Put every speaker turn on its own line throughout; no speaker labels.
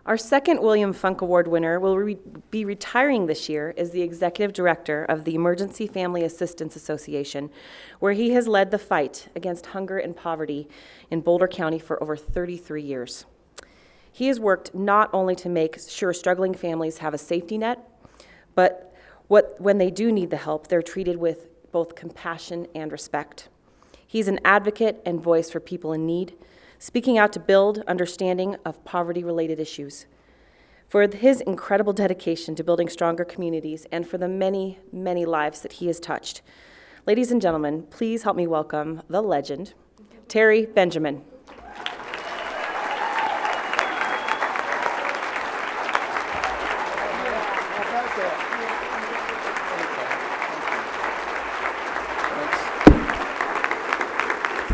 Our second William Funk Award winner will be retiring this year as the Executive Director of the Emergency Family Assistance Association, where he has led the fight against hunger and poverty in Boulder County for over 33 years. He has worked not only to make sure struggling families have a safety net, but when they do need the help, they're treated with both compassion and respect. He's an advocate and voice for people in need, speaking out to build understanding of poverty-related issues. For his incredible dedication to building stronger communities and for the many, many lives that he has touched. Ladies and gentlemen, please help me welcome the legend, Terry Benjamin.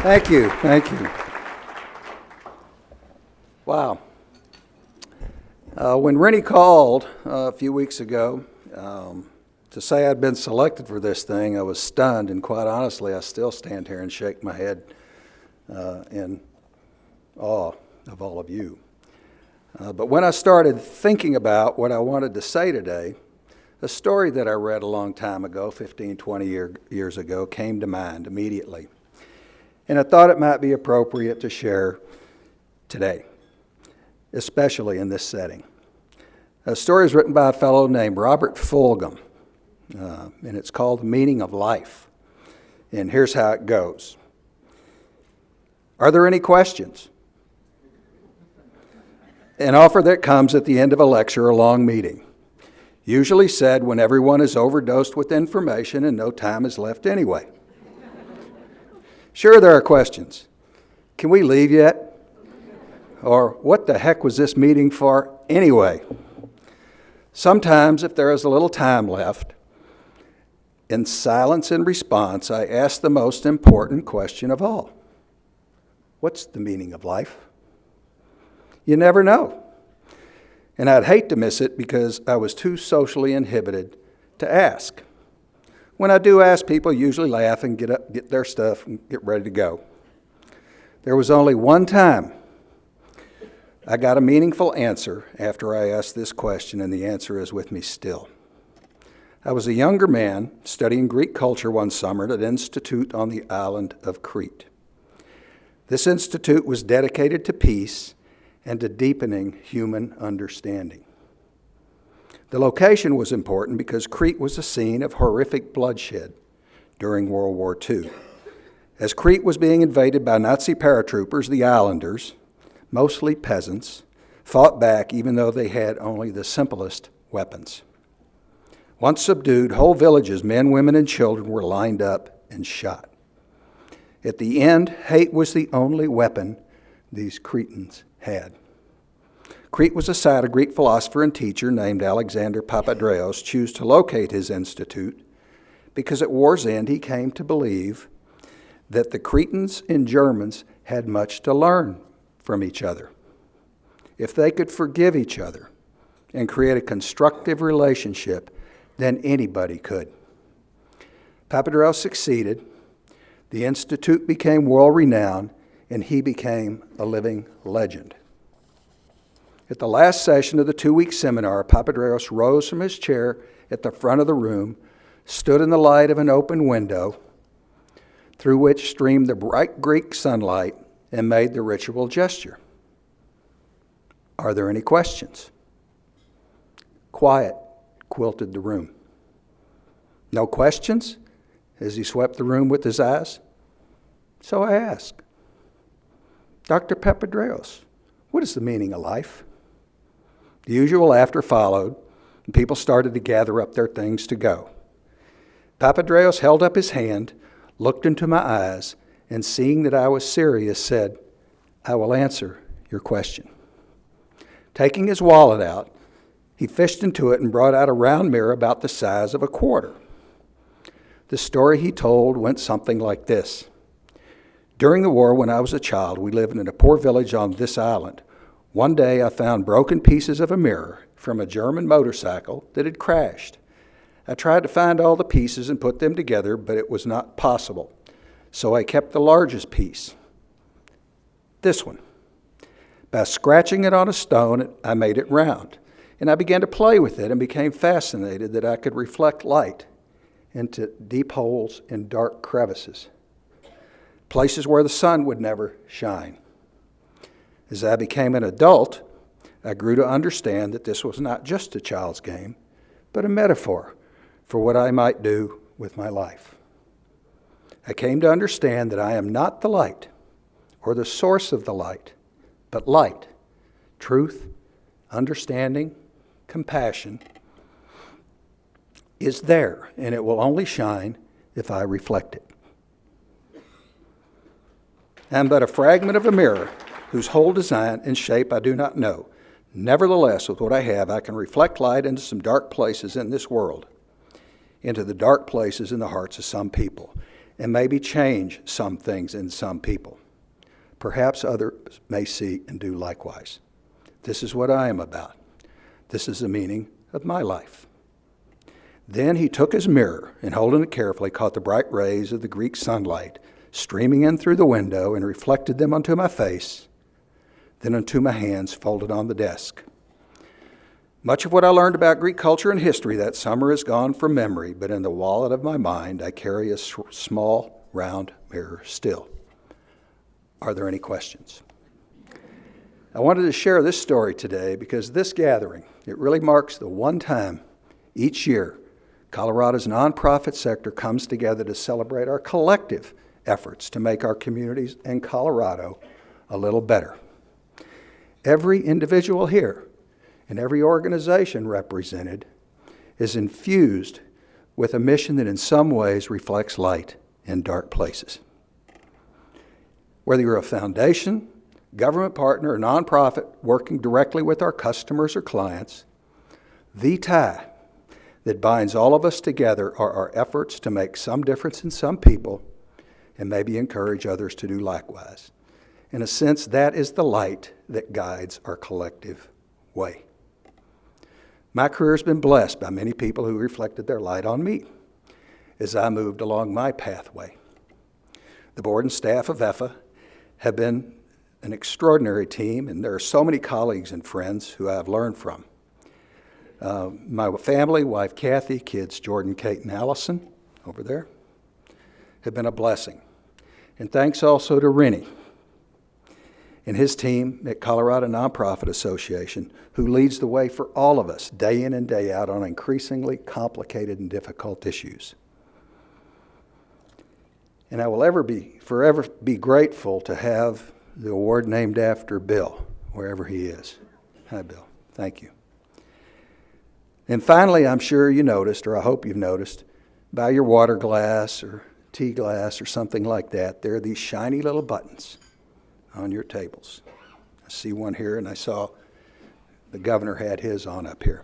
Thank you. Wow. When Rennie called a few weeks ago to say I'd been selected for this thing, I was stunned, and quite honestly, I still stand here and shake my head in awe of all of you. But when I started thinking about what I wanted to say today, a story that I read a long time ago, 15, 20 years ago, came to mind immediately. And I thought it might be appropriate to share today, especially in this setting. The story is written by a fellow named Robert Fulghum, and it's called The Meaning of Life. And here's how it goes. Are there any questions? An offer that comes at the end of a lecture or long meeting, usually said when everyone is overdosed with information and no time is left anyway. Sure, there are questions. Can we leave yet? Or what the heck was this meeting for anyway? Sometimes, if there is a little time left, in silence and response, I ask the most important question of all. What's the meaning of life? You never know. And I'd hate to miss it because I was too socially inhibited to ask. When I do ask, people usually laugh and get up, get their stuff, and get ready to go. There was only one time I got a meaningful answer after I asked this question, and the answer is with me still. I was a younger man studying Greek culture one summer at an institute on the island of Crete. This institute was dedicated to peace and to deepening human understanding. The location was important because Crete was a scene of horrific bloodshed during World War II. As Crete was being invaded by Nazi paratroopers, the islanders, mostly peasants, fought back even though they had only the simplest weapons. Once subdued, whole villages, men, women, and children were lined up and shot. At the end, hate was the only weapon these Cretans had. Crete was a site a Greek philosopher and teacher named Alexander Papadreos chose to locate his institute because at war's end he came to believe that the Cretans and Germans had much to learn from each other. If they could forgive each other and create a constructive relationship, then anybody could. Papadreos succeeded, the institute became world-renowned, and he became a living legend. At the last session of the 2-week seminar, Papadreos rose from his chair at the front of the room, stood in the light of an open window through which streamed the bright Greek sunlight, and made the ritual gesture. Are there any questions? Quiet quilted the room. No questions? As he swept the room with his eyes. So I asked, Dr. Papadreos, what is the meaning of life? The usual laughter followed, and people started to gather up their things to go. Papadreos held up his hand, looked into my eyes, and seeing that I was serious, said, I will answer your question. Taking his wallet out, he fished into it and brought out a round mirror about the size of a quarter. The story he told went something like this. During the war, when I was a child, we lived in a poor village on this island. One day, I found broken pieces of a mirror from a German motorcycle that had crashed. I tried to find all the pieces and put them together, but it was not possible. So I kept the largest piece, this one. By scratching it on a stone, I made it round, and I began to play with it and became fascinated that I could reflect light into deep holes and dark crevices, places where the sun would never shine. As I became an adult, I grew to understand that this was not just a child's game, but a metaphor for what I might do with my life. I came to understand that I am not the light or the source of the light, but light, truth, understanding, compassion is there, and it will only shine if I reflect it. I am but a fragment of a mirror whose whole design and shape I do not know. Nevertheless, with what I have, I can reflect light into some dark places in this world, into the dark places in the hearts of some people, and maybe change some things in some people. Perhaps others may see and do likewise. This is what I am about. This is the meaning of my life. Then he took his mirror and, holding it carefully, caught the bright rays of the Greek sunlight streaming in through the window and reflected them onto my face, then onto my hands folded on the desk. Much of what I learned about Greek culture and history that summer is gone from memory, but in the wallet of my mind I carry a small, round mirror still. Are there any questions? I wanted to share this story today because this gathering, it really marks the one time each year Colorado's nonprofit sector comes together to celebrate our collective efforts to make our communities and Colorado a little better. Every individual here and every organization represented is infused with a mission that in some ways reflects light in dark places. Whether you're a foundation, government partner, or nonprofit working directly with our customers or clients, the tie that binds all of us together are our efforts to make some difference in some people and maybe encourage others to do likewise. In a sense, that is the light that guides our collective way. My career has been blessed by many people who reflected their light on me as I moved along my pathway. The board and staff of EFA have been an extraordinary team, and there are so many colleagues and friends who I have learned from. My family, wife Kathy, kids Jordan, Kate, and Allison over there have been a blessing. And thanks also to Rennie and his team at Colorado Nonprofit Association, who leads the way for all of us day in and day out on increasingly complicated and difficult issues. And I will forever be grateful to have the award named after Bill, wherever he is. Hi, Bill. Thank you. And finally, I'm sure you noticed, or I hope you've noticed, by your water glass or tea glass or something like that, there are these shiny little buttons on your tables. I see one here, and I saw the governor had his on up here.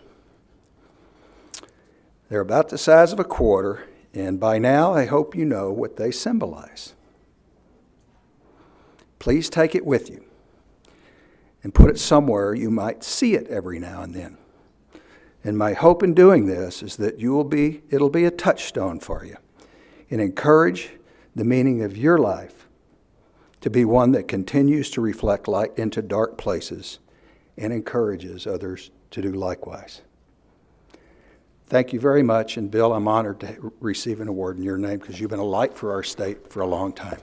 They're about the size of a quarter, and by now I hope you know what they symbolize. Please take it with you and put it somewhere you might see it every now and then. And my hope in doing this is that it'll be a touchstone for you and encourage the meaning of your life to be one that continues to reflect light into dark places and encourages others to do likewise. Thank you very much, and Bill, I'm honored to receive an award in your name because you've been a light for our state for a long time.